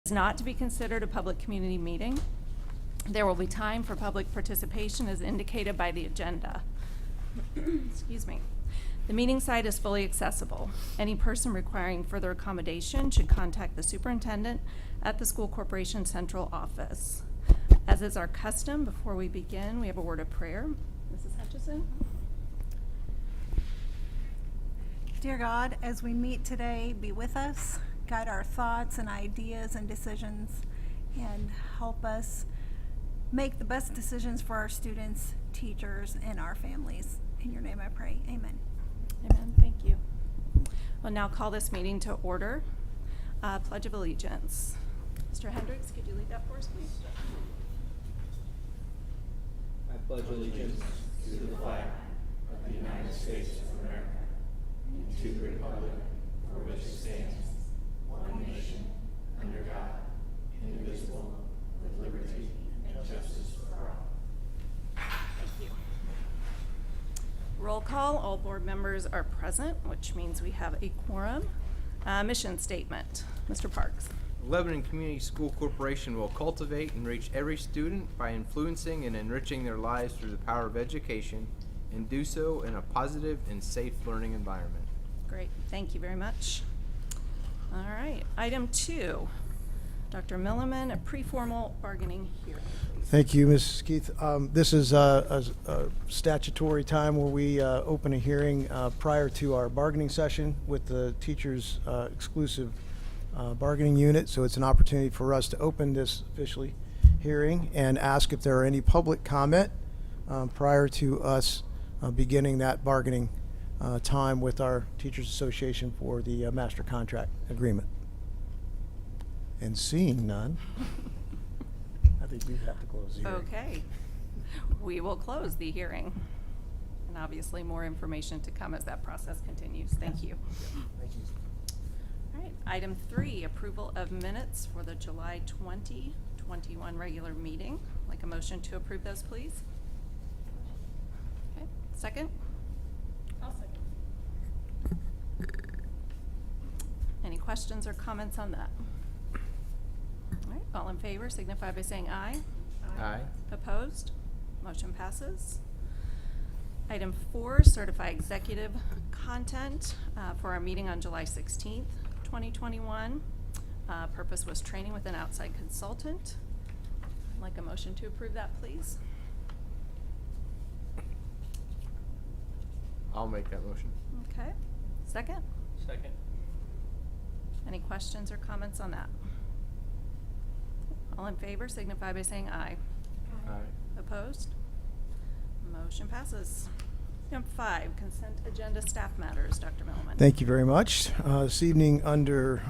Is not to be considered a public community meeting. There will be time for public participation as indicated by the agenda. Excuse me. The meeting site is fully accessible. Any person requiring further accommodation should contact the superintendent at the School Corporation Central Office. As is our custom, before we begin, we have a word of prayer. Mrs. Hutchison? Dear God, as we meet today, be with us, guide our thoughts and ideas and decisions, and help us make the best decisions for our students, teachers, and our families. In your name I pray, amen. Amen, thank you. We'll now call this meeting to order. Pledge of Allegiance. Mr. Hendricks, could you lead that for us, please? I pledge allegiance to the flag of the United States of America and to the republic for which it stands, one nation, under God, indivisible, with liberty and justice for all. Thank you. Roll call, all board members are present, which means we have a quorum. Mission statement, Mr. Parks. Lebanon Community School Corporation will cultivate and reach every student by influencing and enriching their lives through the power of education, and do so in a positive and safe learning environment. Great, thank you very much. All right, item 2, Dr. Milliman, a PreFormal Bargaining hearing. Thank you, Mrs. Keith. This is a statutory time where we open a hearing prior to our bargaining session with the teachers' exclusive bargaining unit. So it's an opportunity for us to open this officially hearing and ask if there are any public comment prior to us beginning that bargaining time with our Teachers Association for the master contract agreement. And seeing none, I think we have to close the hearing. Okay, we will close the hearing. And obviously more information to come as that process continues. Thank you. Thank you. All right, item 3, approval of minutes for the July 2021 regular meeting. Like a motion to approve those, please. Okay, second? I'll second. Any questions or comments on that? All right, all in favor signify by saying aye. Aye. Opposed? Motion passes. Item 4, certify executive content for our meeting on July 16th, 2021. Purpose was training with an outside consultant. I'd like a motion to approve that, please. I'll make that motion. Okay. Second? Second. Any questions or comments on that? All in favor signify by saying aye. Aye. Opposed? Motion passes. Item 5, consent agenda staff matters. Dr. Milliman. Thank you very much. This evening, under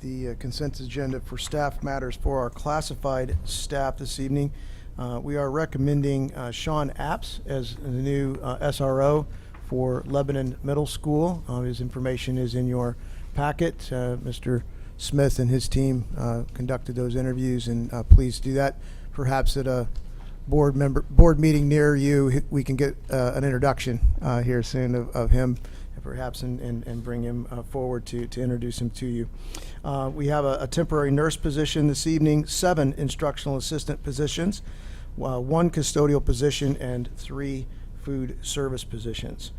the consent agenda for staff matters for our classified staff this evening, we are recommending Sean Apps as the new SRO for Lebanon Middle School. His information is in your packet. Mr. Smith and his team conducted those interviews, and please do that. Perhaps at a board meeting near you, we can get an introduction here soon of him, perhaps, and bring him forward to introduce him to you. We have a temporary nurse position this evening, 7 instructional assistant positions, 1 custodial position, and 3 food service positions.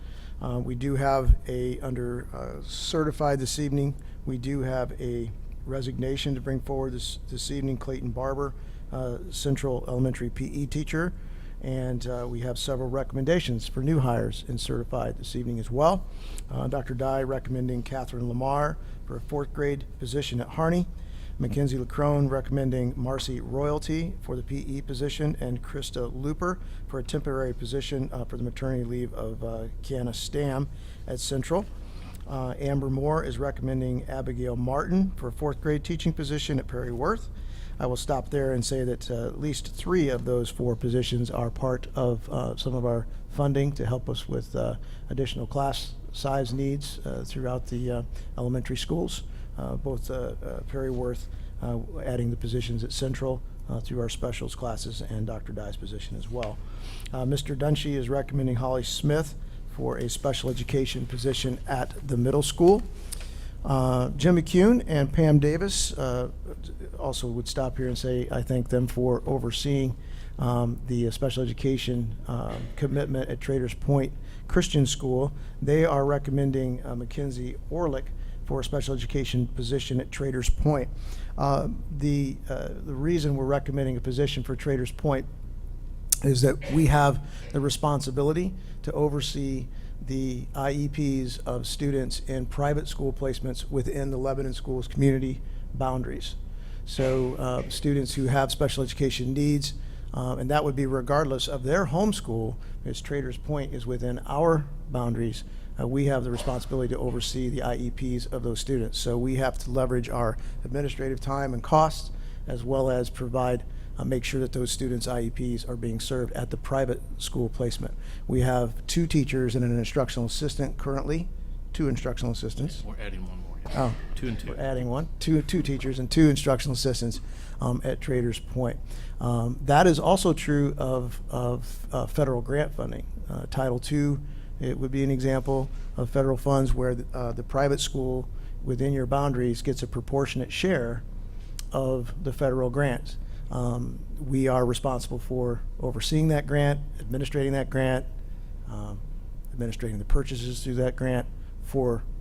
We do have under certified this evening, we do have a resignation to bring forward this evening, Clayton Barber, Central Elementary PE teacher, and we have several recommendations for new hires in certified this evening as well. Dr. Dye recommending Catherine Lamar for a 4th grade position at Harney, Mackenzie LeCrone recommending Marcy Royalty for the PE position, and Krista Looper for a temporary position for the maternity leave of Kiana Stam at Central. Amber Moore is recommending Abigail Martin for a 4th grade teaching position at Perry Worth. I will stop there and say that at least 3 of those 4 positions are part of some of our funding to help us with additional class size needs throughout the elementary schools. Both Perry Worth adding the positions at Central through our specials classes, and Dr. Dye's position as well. Mr. Dunshee is recommending Holly Smith for a special education position at the middle school. Jim McCune and Pam Davis also would stop here and say I thank them for overseeing the special education commitment at Traders Point Christian School. They are recommending Mackenzie Orlick for a special education position at Traders Point. The reason we're recommending a position for Traders Point is that we have the responsibility to oversee the IEPs of students in private school placements within the Lebanon Schools community boundaries. So students who have special education needs, and that would be regardless of their home school, because Traders Point is within our boundaries, we have the responsibility to oversee the IEPs of those students. So we have to leverage our administrative time and costs, as well as provide make sure that those students' IEPs are being served at the private school placement. We have 2 teachers and an instructional assistant currently, 2 instructional assistants. We're adding one more. Yeah. Oh, 2 and 2. we're adding one, two teachers and 2 instructional assistants at Traders Point. That is also true of federal grant funding. Title II, it would be an example of federal funds where the private school within your boundaries gets a proportionate share of the federal grants. We are responsible for overseeing that grant, administrating that grant, administrating the purchases through that grant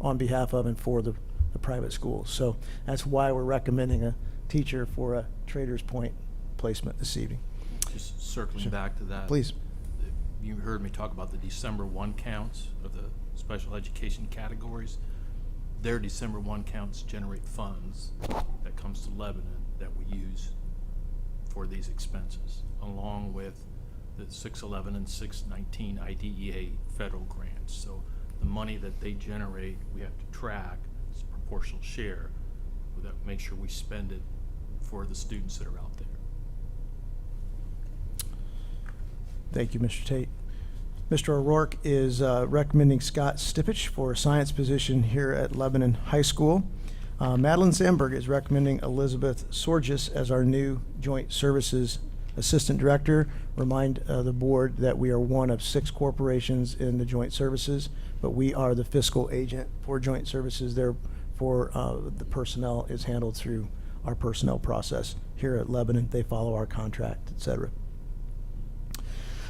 on behalf of and for the private schools. So that's why we're recommending a teacher for a Traders Point placement this evening. Just circling back to that. Please. You heard me talk about the December 1 counts of the special education categories. Their December 1 counts generate funds that comes to Lebanon that we use for these expenses, along with the 611 and 619 IDEA federal grants. So the money that they generate, we have to track as a proportional share, that make sure we spend it for the students that are out there. Thank you, Mr. Tate. Mr. O'Rourke is recommending Scott Stipich for a science position here at Lebanon High School. Madeline Sandberg is recommending Elizabeth Sorgis as our new Joint Services Assistant Director. Remind the board that we are one of 6 corporations in the Joint Services, but we are the fiscal agent for Joint Services. Therefore, the personnel is handled through our personnel process here at Lebanon. They follow our contract, et cetera.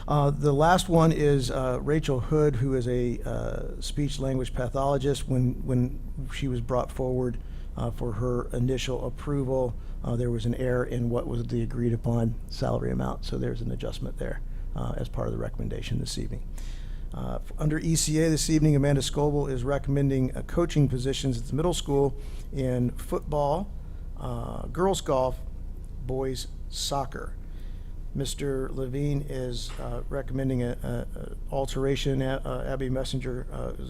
The last one is Rachel Hood, who is a speech-language pathologist. When she was brought forward for her initial approval, there was an error in what was the agreed-upon salary amount, so there's an adjustment there as part of the recommendation this evening. Under ECA this evening, Amanda Scoble is recommending coaching positions at the middle school in football, girls golf, boys soccer. Mr. Levine is recommending an alteration. Abby Messenger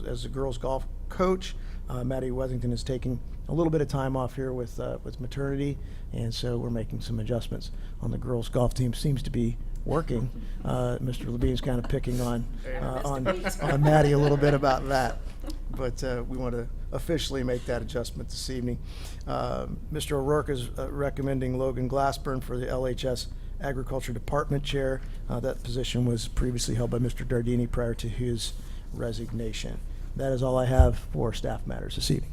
as the girls golf coach. Maddie Wethington is taking a little bit of time off here with maternity, and so we're making some adjustments on the girls golf team. Seems to be working. Mr. Levine's kind of picking on Maddie a little bit about that, but we want to officially make that adjustment this evening. Mr. O'Rourke is recommending Logan Glassburn for the LHS Agriculture Department Chair. That position was previously held by Mr. Dardini prior to his resignation. That is all I have for staff matters this evening.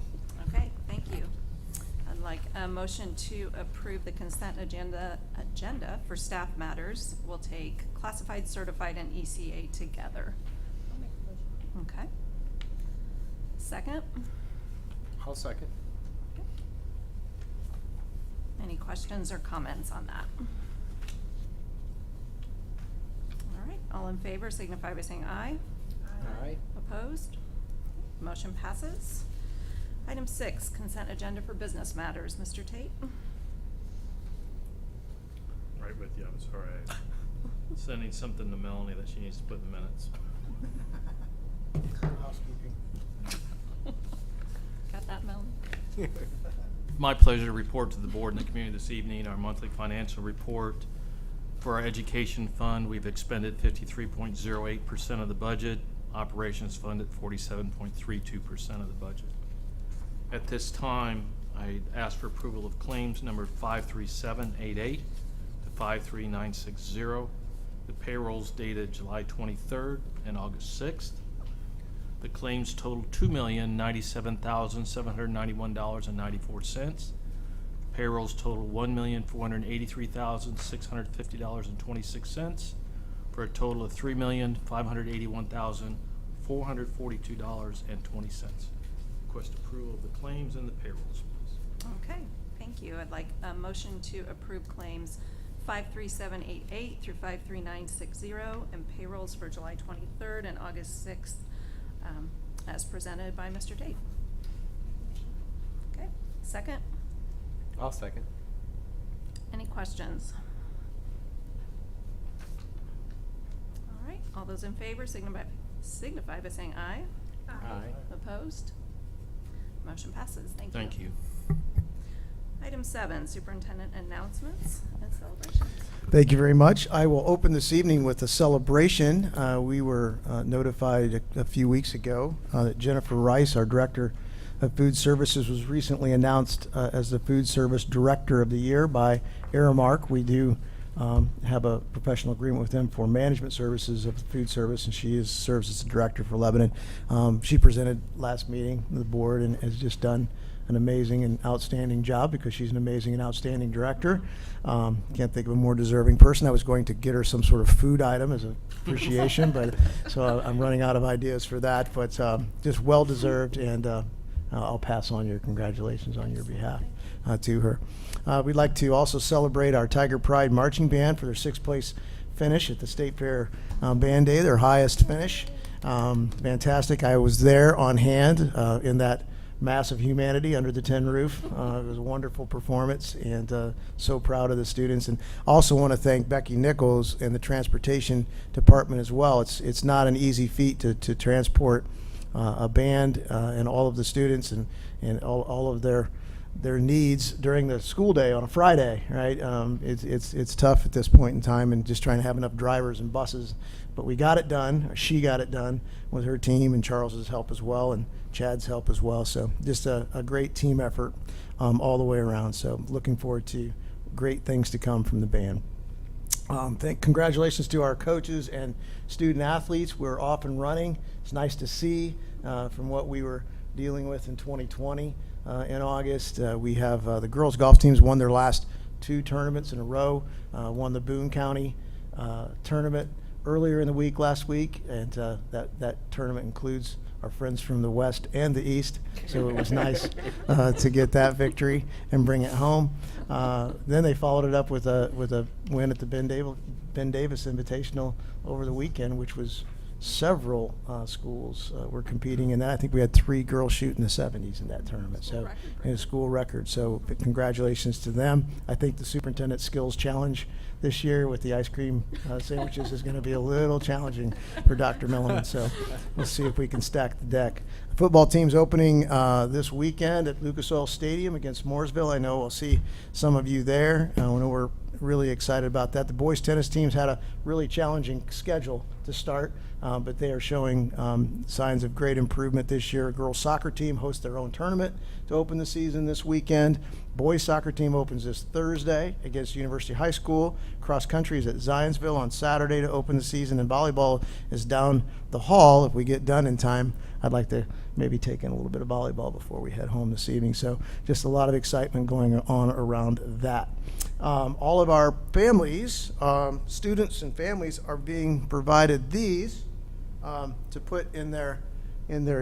Okay, thank you. I'd like a motion to approve the consent agenda for staff matters. We'll take classified, certified, and ECA together. Okay. Second? I'll second. Any questions or comments on that? All right, all in favor signify by saying aye. Aye. Opposed? Motion passes. Item 6, consent agenda for business matters. Mr. Tate? Right with you, I'm sorry. I'm sending something to Melanie that she needs to put in the minutes. Housekeeping. Got that, Melanie? My pleasure to report to the board and the community this evening our monthly financial report. For our education fund, we've expended 53.08% of the budget. Operations fund at 47.32% of the budget. At this time, I ask for approval of claims number 53788 to 53960. The payrolls dated July 23rd and August 6th. The claims total $2,097,791.94. Payrolls total $1,483,650.26 for a total of $3,581,442.20. Request approval of the claims and the payrolls, please. Okay, thank you. I'd like a motion to approve claims 53788 through 53960 and payrolls for July 23rd and August 6th as presented by Mr. Dave. Okay, second. I'll second. Any questions? All right, all those in favor signify by saying aye. Aye. Opposed? Motion passes. Thank you. Thank you. Item 7, Superintendent Announcements and Celebrations. Thank you very much. I will open this evening with a celebration. We were notified a few weeks ago that Jennifer Rice, our Director of Food Services, was recently announced as the Food Service Director of the Year by Aramark. We do have a professional agreement with them for management services of the food service, and she serves as the Director for Lebanon. She presented last meeting to the board and has just done an amazing and outstanding job because she's an amazing and outstanding director. Can't think of a more deserving person. I was going to get her some sort of food item as an appreciation, but so I'm running out of ideas for that. But just well deserved, and I'll pass on your congratulations on your behalf to her. We'd like to also celebrate our Tiger Pride Marching Band for their 6th place finish at the State Fair Band Day, their highest finish. Fantastic. I was there on hand in that mass of humanity under the tin roof. It was a wonderful performance, and so proud of the students. And also want to thank Becky Nichols and the transportation department as well. It's not an easy feat to transport a band and all of the students and all of their needs during the school day on a Friday, right? It's tough at this point in time, and just trying to have enough drivers and buses. But we got it done. She got it done with her team and Charles's help as well, and Chad's help as well. So just a great team effort all the way around. So looking forward to great things to come from the band. Congratulations to our coaches and student athletes. We're off and running. It's nice to see from what we were dealing with in 2020 in August. We have the girls golf teams won their last 2 tournaments in a row, won the Boone County tournament earlier in the week last week, and that tournament includes our friends from the West and the East, so it was nice to get that victory and bring it home. Then they followed it up with a win at the Ben Davis Invitational over the weekend, which was several schools were competing in that. I think we had 3 girls shoot in the 70s in that tournament, so it was a school record. So congratulations to them. I think the Superintendent Skills Challenge this year with the ice cream sandwiches is going to be a little challenging for Dr. Milliman, so we'll see if we can stack the deck. The football team's opening this weekend at Lucas Oil Stadium against Mooresville. I know we'll see some of you there. I know we're really excited about that. The boys tennis teams had a really challenging schedule to start, but they are showing signs of great improvement this year. Girls soccer team hosts their own tournament to open the season this weekend. Boys soccer team opens this Thursday against University High School. Cross country is at Zionsville on Saturday to open the season, and volleyball is down the hall. If we get done in time, I'd like to maybe take in a little bit of volleyball before we head home this evening. So just a lot of excitement going on around that. All of our families, students and families, are being provided these to put in their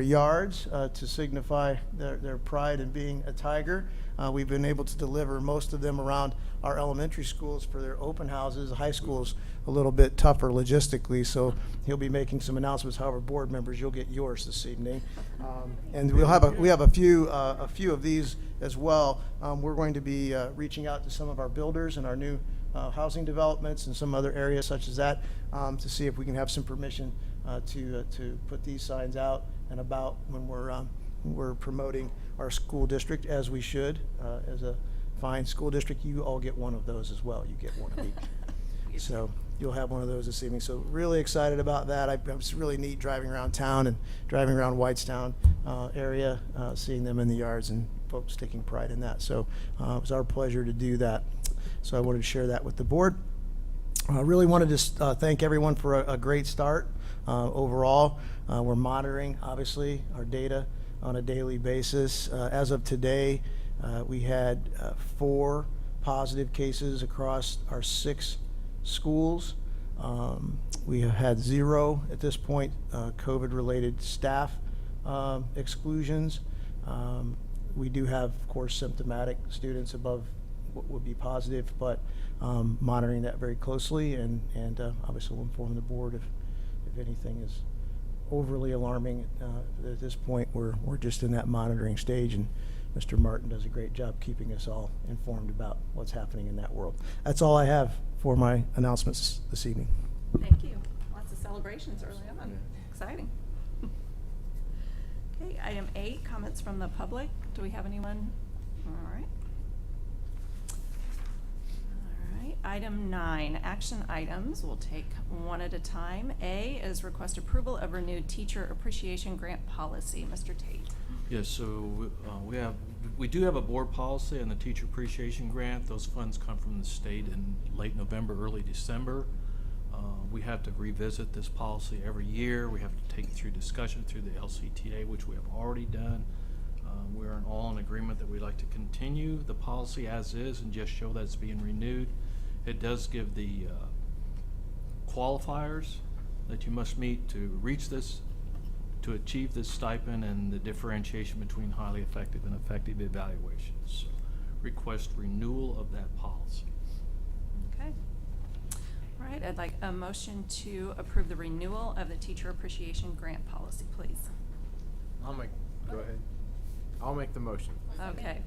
yards to signify their pride in being a Tiger. We've been able to deliver most of them around our elementary schools for their open houses. The high school's a little bit tougher logistically, so he'll be making some announcements. However, board members, you'll get yours this evening, and we have a few of these as well. We're going to be reaching out to some of our builders and our new housing developments and some other areas such as that to see if we can have some permission to put these signs out and about when we're promoting our school district, as we should. As a fine school district, you all get one of those as well. You get one of each. So you'll have one of those this evening. So really excited about that. It's really neat driving around town and driving around Whitestown area, seeing them in the yards and folks taking pride in that. So it was our pleasure to do that. So I wanted to share that with the board. I really wanted to thank everyone for a great start overall. We're monitoring, obviously, our data on a daily basis. As of today, we had 4 positive cases across our 6 schools. We have had 0 at this point COVID-related staff exclusions. We do have, of course, symptomatic students above what would be positive, but monitoring that very closely, and obviously we'll inform the board if anything is overly alarming. At this point, we're just in that monitoring stage, and Mr. Martin does a great job keeping us all informed about what's happening in that world. That's all I have for my announcements this evening. Thank you. Lots of celebrations early on. Exciting. Okay, item 8, comments from the public. Do we have anyone? All right. All right, item 9, action items. We'll take one at a time. A is request approval of renewed teacher appreciation grant policy. Mr. Tate. Yes, so we do have a board policy on the teacher appreciation grant. Those funds come from the state in late November, early December. We have to revisit this policy every year. We have to take it through discussion through the LCTA, which we have already done. We're all in agreement that we'd like to continue the policy as is and just show that it's being renewed. It does give the qualifiers that you must meet to reach this, to achieve this stipend, and the differentiation between highly effective and effective evaluations. So request renewal of that policy. Okay. All right, I'd like a motion to approve the renewal of the teacher appreciation grant policy, please. Go ahead. I'll make the motion. Okay.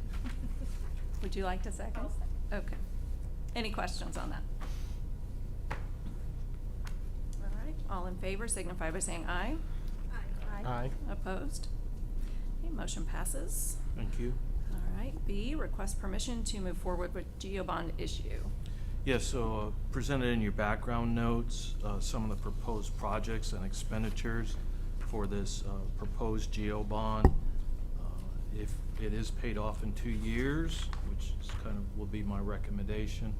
Would you like to second? Okay. Any questions on that? All right, all in favor signify by saying aye. Aye. Opposed? Okay, motion passes. Thank you. All right, B, request permission to move forward with GeoBond issue. Yes, so presented in your background notes, some of the proposed projects and expenditures for this proposed GEO bond. If it is paid off in 2 years, which is kind of will be my recommendation,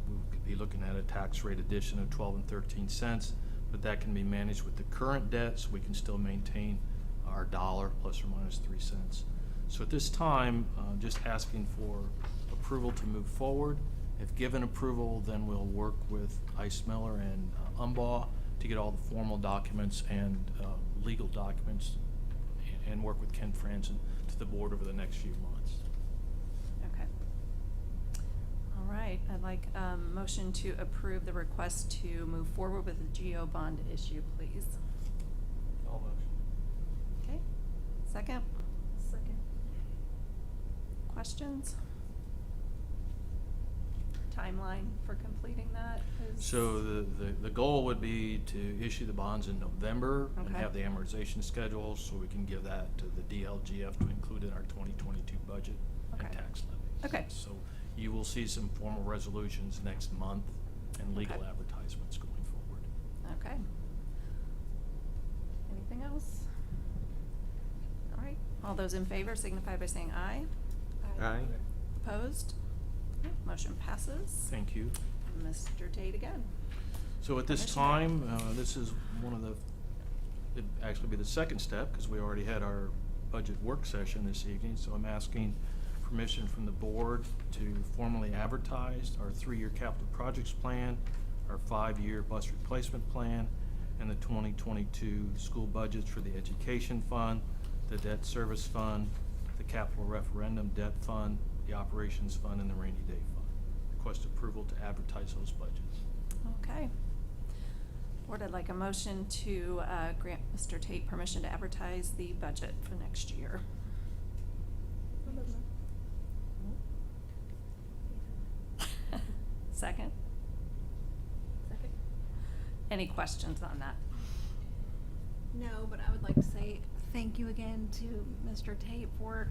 we could be looking at a tax rate addition of 12 and 13 cents, but that can be managed with the current debt, so we can still maintain our dollar plus or minus 3 cents. So at this time, just asking for approval to move forward. If given approval, then we'll work with Ice Miller and Umbaugh to get all the formal documents and legal documents, and work with Ken Franzen to the board over the next few months. Okay. All right, I'd like a motion to approve the request to move forward with the GeoBond issue, please. All motion. Okay, second? Second. Questions? Timeline for completing that is? So the goal would be to issue the bonds in November and Okay. have the amortization schedule, so we can give that to the DLGF to include in our 2022 budget and Okay. tax levy. Okay. So you will see some formal resolutions next month and legal Okay. advertisements going forward. Okay. Anything else? All right, all those in favor signify by saying aye. Aye. Opposed? Okay, motion passes. Thank you. Mr. Tate again. So at this Commissioner. time, this is one of the, it'd actually be the second step, because we already had our budget work session this evening, so I'm asking permission from the board to formally advertise our 3-year capital projects plan, our 5-year bus replacement plan, and the 2022 school budgets for the education fund, the debt service fund, the capital referendum debt fund, the operations fund, and the rainy day fund. Request approval to advertise those budgets. Okay. Board, I'd like a motion to grant Mr. Tate permission to advertise the budget for next year. Second? Second. Any questions on that? No, but I would like to say thank you again to Mr. Tate for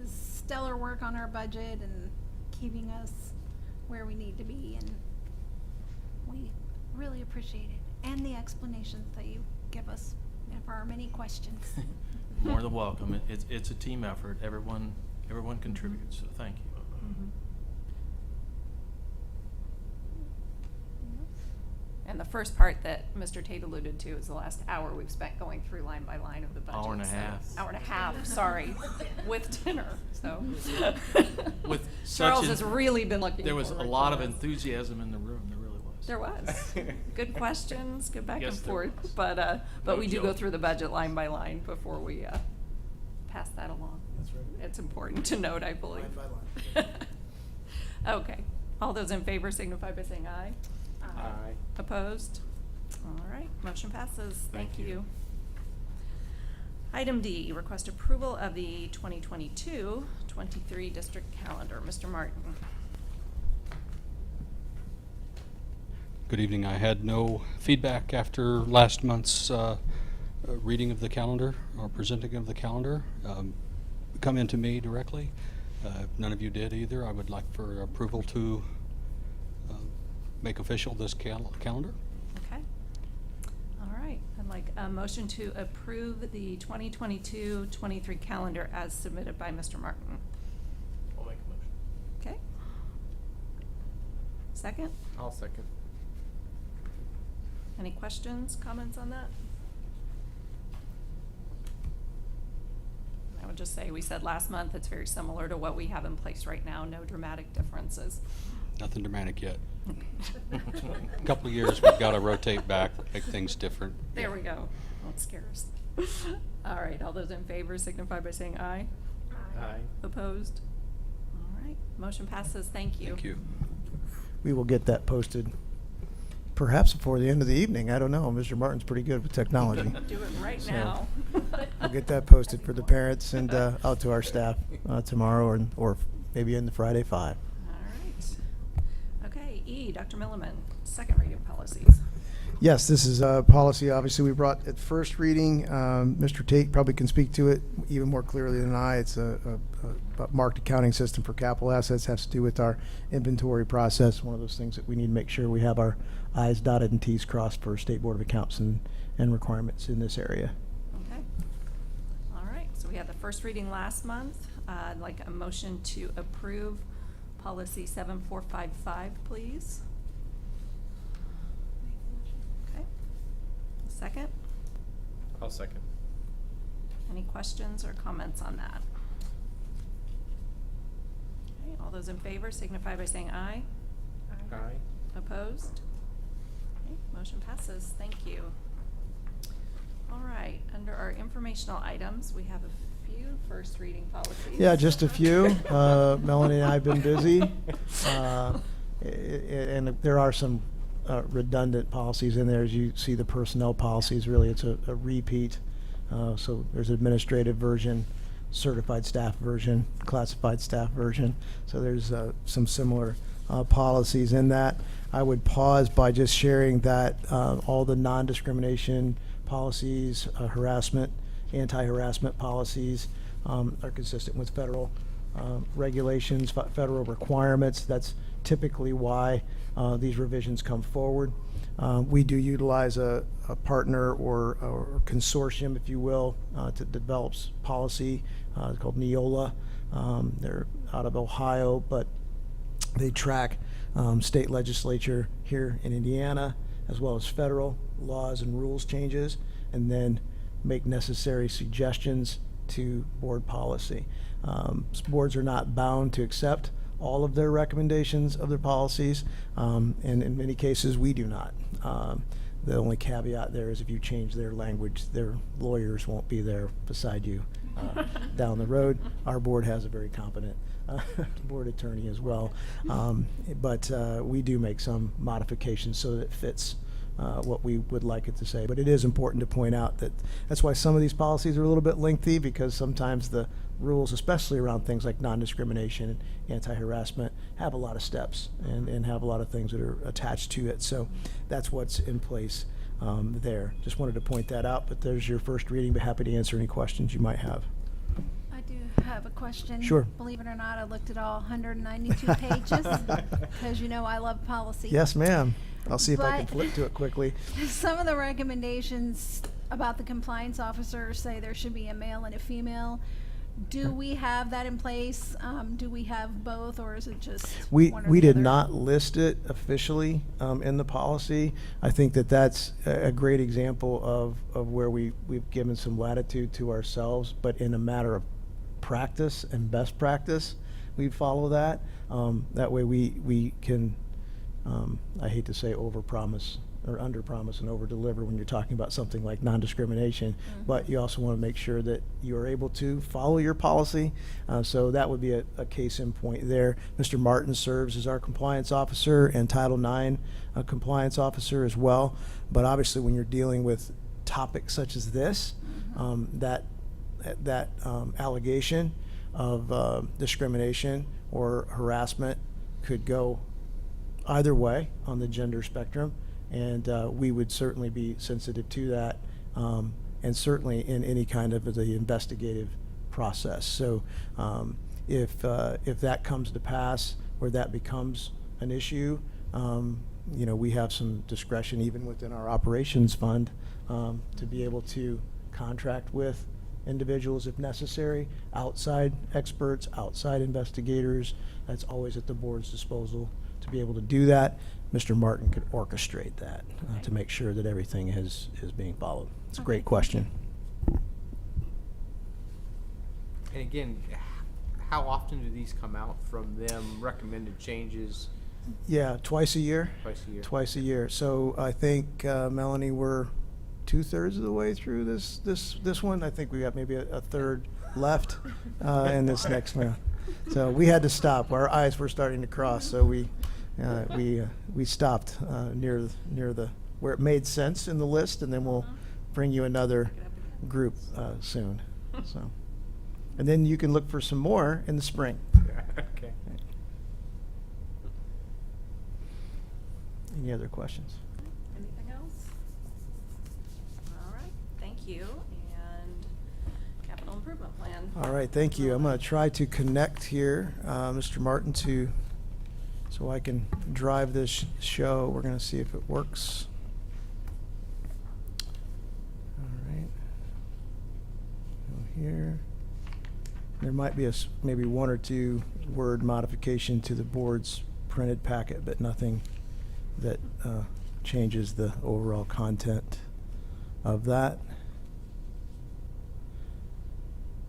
his stellar work on our budget and keeping us where we need to be, and we really appreciate it. And the explanations that you give us for our many questions. More than welcome. It's a team effort. Everyone contributes, so thank you. And the first part that Mr. Tate alluded to is the last hour we've spent going through line by line of the budget. Hour and a so- half. Hour and a half, sorry, with dinner, so. With Charles such has really been looking There was a forward to lot of this. enthusiasm in the room, there really was. There was. Good questions, good back and Yes, there forth, was. but No we do go joke. through the budget line by line before we, pass that along. That's right. It's important to note, I believe. Line by line. Okay, all those in favor signify by saying aye. Aye. Opposed? All right, motion passes. Thank you. Item D, request approval of the 2022-23 district calendar. Mr. Martin. Good evening. I had no feedback after last month's reading of the calendar or presenting of the calendar. Come into me directly. If none of you did either, I would like for approval to make official this calendar. Okay. All right, I'd like a motion to approve the 2022-23 calendar as submitted by Mr. Martin. I'll make a motion. Okay. Second? I'll second. Any questions, comments on that? I would just say, we said last month, it's very similar to what we have in place right now, no dramatic differences. Nothing dramatic yet. A couple of years, we've got to rotate back, make things different. There we go. Don't scare us. All right, all those in favor signify by saying aye. Aye. Opposed? All right, motion passes. Thank you. Thank you. We will get that posted perhaps before the end of the evening. I don't know. Mr. Martin's pretty good with technology. Do it right So, now. We'll get that posted for the parents and out to our staff tomorrow or maybe in the Friday 5. All right. Okay, E, Dr. Milliman, second reading policies. Yes, this is a policy, obviously, we brought at first reading. Mr. Tate probably can speak to it even more clearly than I. It's a marked accounting system for capital assets, has to do with our inventory process, one of those things that we need to make sure we have our I's dotted and T's crossed for State Board of Accounts and requirements in this area. Okay. All right, so we had the first reading last month. I'd like a motion to approve policy 7455, please. Okay. Second? I'll second. Any questions or comments on that? Okay, all those in favor signify by saying aye. Aye. Opposed? Okay, motion passes. Thank you. All right, under our informational items, we have a few first reading policies. Yeah, just a few. Melanie and I have been busy. And there are some redundant policies in there. As you see, the personnel policies, really, it's a repeat. So there's an administrative version, certified staff version, classified staff version. So there's some similar policies in that. I would pause by just sharing that all the non-discrimination policies, harassment, anti-harassment policies are consistent with federal regulations, federal requirements. That's typically why these revisions come forward. We do utilize a partner or consortium, if you will, to develop policy. It's called Neola. They're out of Ohio, but they track state legislature here in Indiana, as well as federal laws and rules changes, and then make necessary suggestions to board policy. Boards are not bound to accept all of their recommendations of their policies, and in many cases we do not. The only caveat there is if you change their language, their lawyers won't be there beside you down the road. Our board has a very competent board attorney as well, but we do make some modifications so that it fits what we would like it to say. But it is important to point out that that's why some of these policies are a little bit lengthy, because sometimes the rules, especially around things like non-discrimination and anti-harassment, have a lot of steps and have a lot of things that are attached to it. So that's what's in place there. Just wanted to point that out, but there's your first reading. Be happy to answer any questions you might have. I do have a question. Sure. Believe it or not, I looked at all 192 pages, because you know I love policy. Yes, ma'am. I'll see if I can But- flip to it quickly. Some of the recommendations about the compliance officer say there should be a male and a female. Do we have that in place? Do we have both, or is it just We one or we the did other? not list it officially in the policy. I think that that's a great example of where we've given some latitude to ourselves, but in a matter of practice and best practice, we follow that. That way we can, I hate to say overpromise or underpromise and overdeliver when you're talking about something like non-discrimination, but you also want to make sure that you are able to follow your policy. So that would be a case in point there. Mr. Martin serves as our compliance officer and Title IX compliance officer as well. But obviously when you're dealing with topics such as this, that allegation of discrimination or harassment could go either way on the gender spectrum, and we would certainly be sensitive to that, and certainly in any kind of the investigative process. So if that comes to pass or that becomes an issue, we have some discretion even within our operations fund to be able to contract with individuals if necessary, outside experts, outside investigators. That's always at the board's disposal to be able to do that. Mr. Martin could orchestrate that to make sure that everything is being followed. It's a great question. And again, how often do these come out from them, recommended changes? Yeah, twice a year. Twice a year. Twice a year. So I think, Melanie, we're 2/3 of the way through this one. I think we got maybe a third left in this next one. So we had to stop. Our eyes were starting to cross, so we stopped near the where it made sense in the list, and then we'll bring you another group soon. So, and then you can look for some more in the spring. Okay. Any other questions? Anything else? All right, thank you. And capital improvement plan. All right, thank you. I'm going to try to connect here, Mr. Martin, so I can drive this show. We're going to see if it works. All right. Go here. There might be maybe one or two word modification to the board's printed packet, but nothing that changes the overall content of that.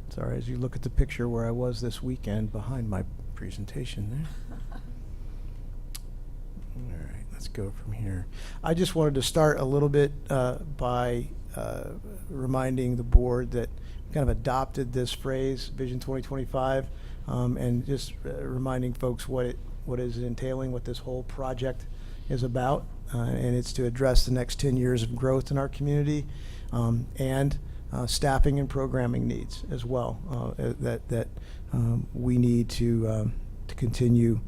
Sorry, as you look at the picture where I was this weekend behind my presentation there. All right, let's go from here. I just wanted to start a little bit by reminding the board that we kind of adopted this phrase, Vision 2025, and just reminding folks what is it entailing, what this whole project is about, and it's to address the next 10 years of growth in our community, and staffing and programming needs as well, that we need to continue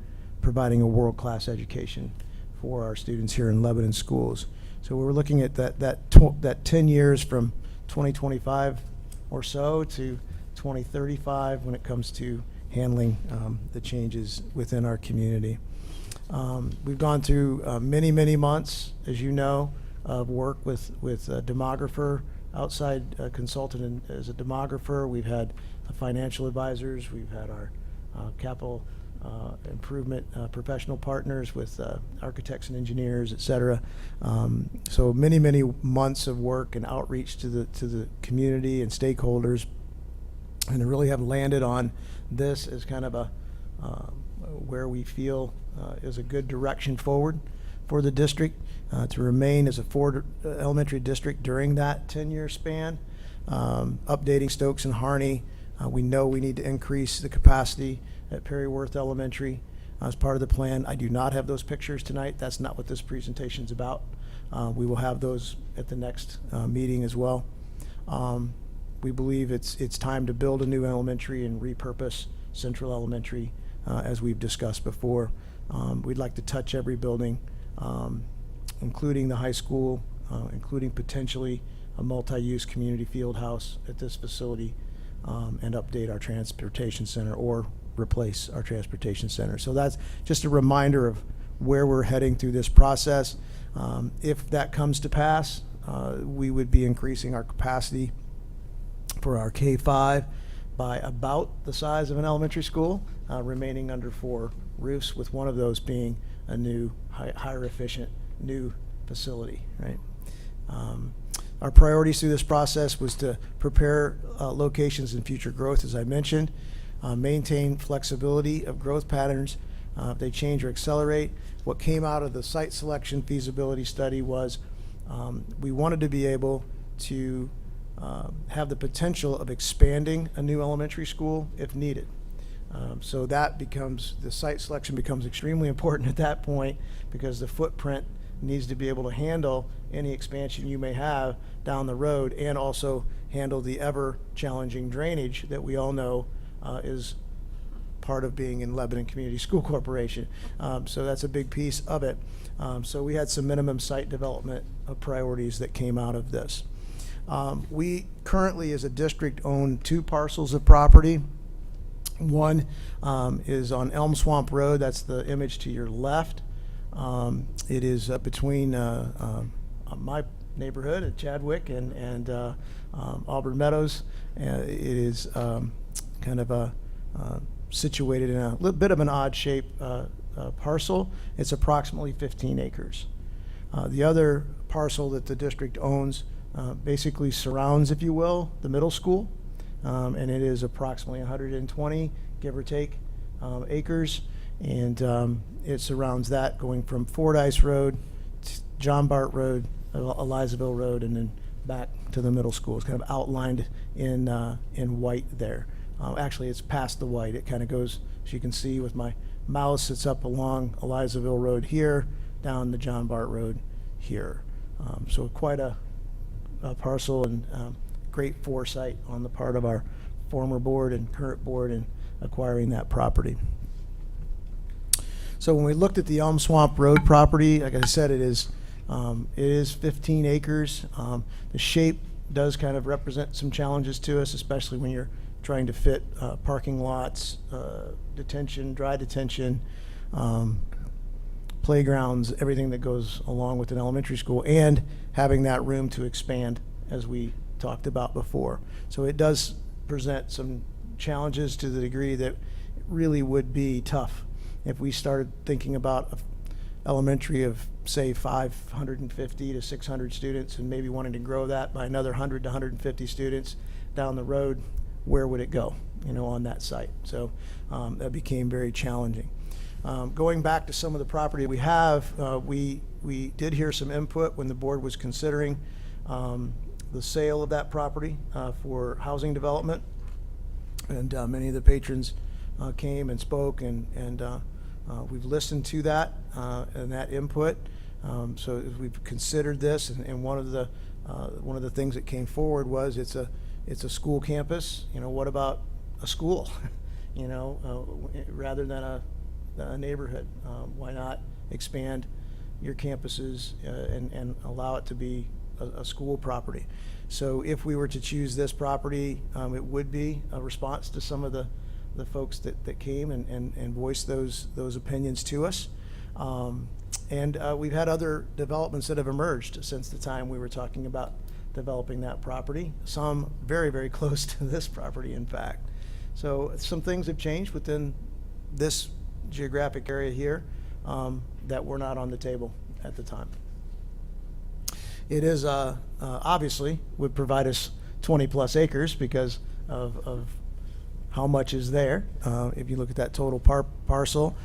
providing a world-class education for our students here in Lebanon schools. So we're looking at that 10 years from 2025 or so to 2035 when it comes to handling the changes within our community. We've gone through many months, as you know, of work with a demographer, outside consultant as a demographer. We've had financial advisors. We've had our capital improvement professional partners with architects and engineers, et cetera. So many months of work and outreach to the community and stakeholders, and to really have landed on this as kind of where we feel is a good direction forward for the district to remain as a Ford elementary district during that 10-year span. Updating Stokes and Harney, we know we need to increase the capacity at Perryworth Elementary as part of the plan. I do not have those pictures tonight. That's not what this presentation is about. We will have those at the next meeting as well. We believe it's time to build a new elementary and repurpose Central Elementary as we've discussed before. We'd like to touch every building, including the high school, including potentially a multi-use community field house at this facility, and update our transportation center or replace our transportation center. So that's just a reminder of where we're heading through this process. If that comes to pass, we would be increasing our capacity for our K-5 by about the size of an elementary school, remaining under 4 roofs, with one of those being a new, higher efficient, new facility, right? Our priorities through this process was to prepare locations and future growth, as I mentioned, maintain flexibility of growth patterns if they change or accelerate. What came out of the site selection feasibility study was we wanted to be able to have the potential of expanding a new elementary school if needed. So that becomes, the site selection becomes extremely important at that point, because the footprint needs to be able to handle any expansion you may have down the road, and also handle the ever challenging drainage that we all know is part of being in Lebanon Community School Corporation. So that's a big piece of it. So we had some minimum site development priorities that came out of this. We currently, as a district, own 2 parcels of property. One is on Elm Swamp Road. That's the image to your left. It is between my neighborhood at Chadwick and Auburn Meadows. It is kind of situated in a little bit of an odd shaped parcel. It's approximately 15 acres. The other parcel that the district owns basically surrounds, if you will, the middle school, and it is approximately 120, give or take, acres, and it surrounds that, going from Fordyce Road, John Bart Road, Elizaville Road, and then back to the middle school. It's kind of outlined in white there. Actually, it's past the white. It kind of goes, as you can see with my mouse, it's up along Elizaville Road here, down the John Bart Road here. So quite a parcel, and great foresight on the part of our former board and current board in acquiring that property. So when we looked at the Elm Swamp Road property, like I said, it is 15 acres. The shape does kind of represent some challenges to us, especially when you're trying to fit parking lots, detention, dry detention, playgrounds, everything that goes along with an elementary school, and having that room to expand, as we talked about before. So it does present some challenges to the degree that it really would be tough if we started thinking about an elementary of, say, 550 to 600 students, and maybe wanting to grow that by another 100 to 150 students down the road. Where would it go, on that site? So that became very challenging. Going back to some of the property we have, we did hear some input when the board was considering the sale of that property for housing development, and many of the patrons came and spoke, and we've listened to that and that input. So as we've considered this, and one of the things that came forward was it's a school campus. What about a school? Rather than a neighborhood. Why not expand your campuses and allow it to be a school property? So if we were to choose this property, it would be a response to some of the folks that came and voiced those opinions to us. And we've had other developments that have emerged since the time we were talking about developing that property, some very, very close to this property, in fact. So some things have changed within this geographic area here that were not on the table at the time. It is obviously would provide us 20 plus acres because of how much is there. If you look at that total parcel,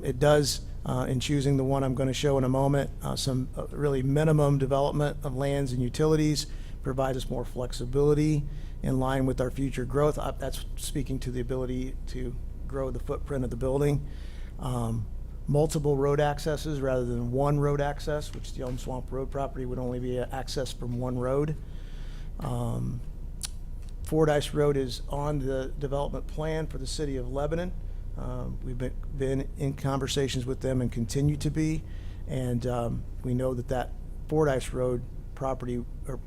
it does, in choosing the one I'm going to show in a moment, some really minimum development of lands and utilities, provide us more flexibility in line with our future growth. That's speaking to the ability to grow the footprint of the building. Multiple road accesses rather than one road access, which the Elm Swamp Road property would only be access from one road. Fordyce Road is on the development plan for the city of Lebanon. We've been in conversations with them and continue to be, and we know that Fordyce Road property, or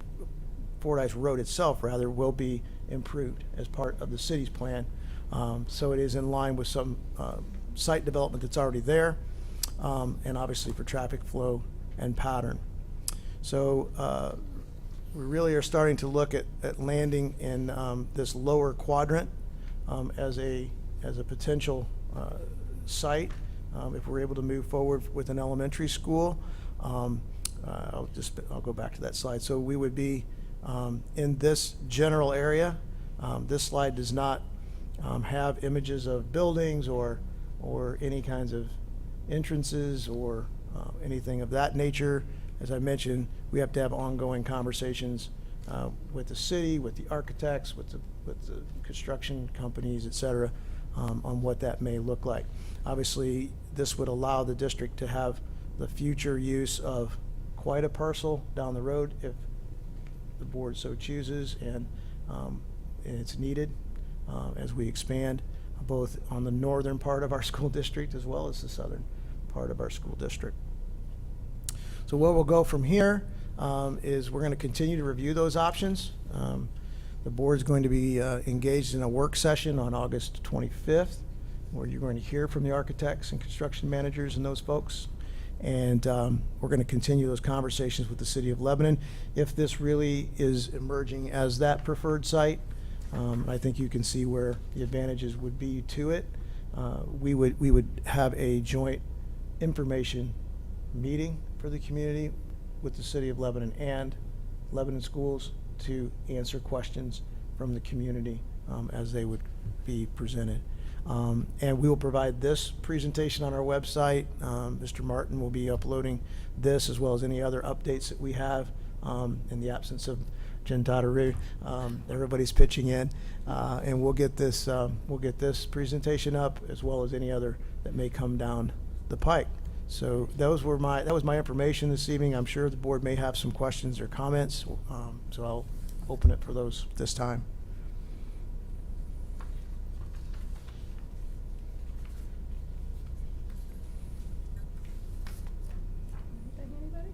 Fordyce Road itself rather, will be improved as part of the city's plan. So it is in line with some site development that's already there, and obviously for traffic flow and pattern. So we really are starting to look at landing in this lower quadrant as a potential site if we're able to move forward with an elementary school. I'll go back to that slide. So we would be in this general area. This slide does not have images of buildings or any kinds of entrances or anything of that nature. As I mentioned, we have to have ongoing conversations with the city, with the architects, with the construction companies, et cetera, on what that may look like. Obviously, this would allow the district to have the future use of quite a parcel down the road if the board so chooses, and it's needed as we expand both on the northern part of our school district as well as the southern part of our school district. So where we'll go from here is we're going to continue to review those options. The board's going to be engaged in a work session on August 25th, where you're going to hear from the architects and construction managers and those folks. And we're going to continue those conversations with the City of Lebanon. If this really is emerging as that preferred site, I think you can see where the advantages would be to it. We would have a joint information meeting for the community with the City of Lebanon and Lebanon schools to answer questions from the community as they would be presented. And we will provide this presentation on our website. Mr. Martin will be uploading this as well as any other updates that we have in the absence of Jen Tataru. Everybody's pitching in, and we'll get this presentation up as well as any other that may come down the pike. So that was my information this evening. I'm sure the board may have some questions or comments, so I'll open it for those this time. Anybody?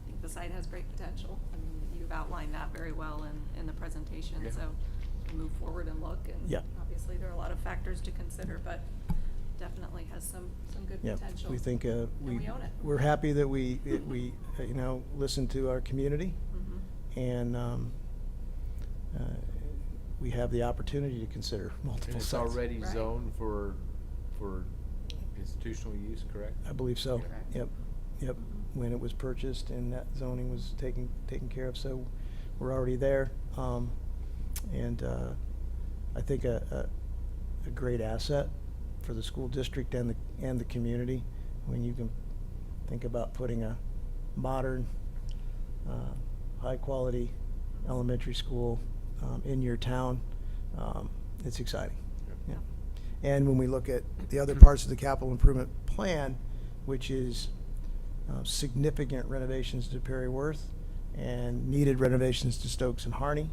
I think the site has great potential, and you've outlined that very well in the presentation. Yeah. So move forward and look, and Yeah. obviously there are a lot of factors to consider, but definitely has some good Yeah, potential. we think we own it. we're happy that we listen to our community, Mhm. and we have the opportunity to consider multiple And it's sites. already Right. zoned for institutional use, correct? I believe so. Correct. Yep. Mhm. When it was purchased and that zoning was taken care of, so we're already there. And I think a great asset for the school district and the community when you can think about putting a modern, high quality elementary school in your town. It's exciting. Yeah. And when we look at the other parts of the capital improvement plan, which is significant renovations to Perry Worth and needed renovations to Stokes and Harney,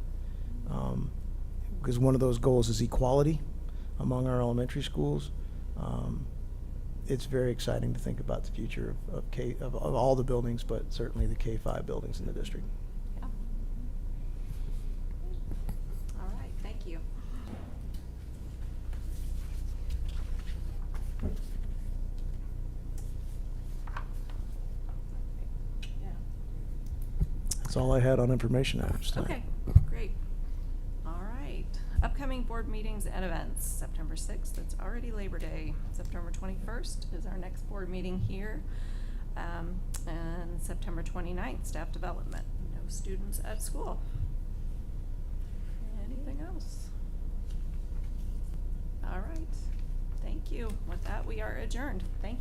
because one of those goals is equality among our elementary schools. It's very exciting to think about the future of all the buildings, but certainly the K-5 buildings in the district. Yeah. All right, thank you. Yeah. That's all I had on information items tonight. Okay, great. All right. Upcoming board meetings and events. September 6th, it's already Labor Day. September 21st is our next board meeting here. And September 29th, staff development. No students at school. Anything else? All right. Thank you. With that, we are adjourned. Thank you.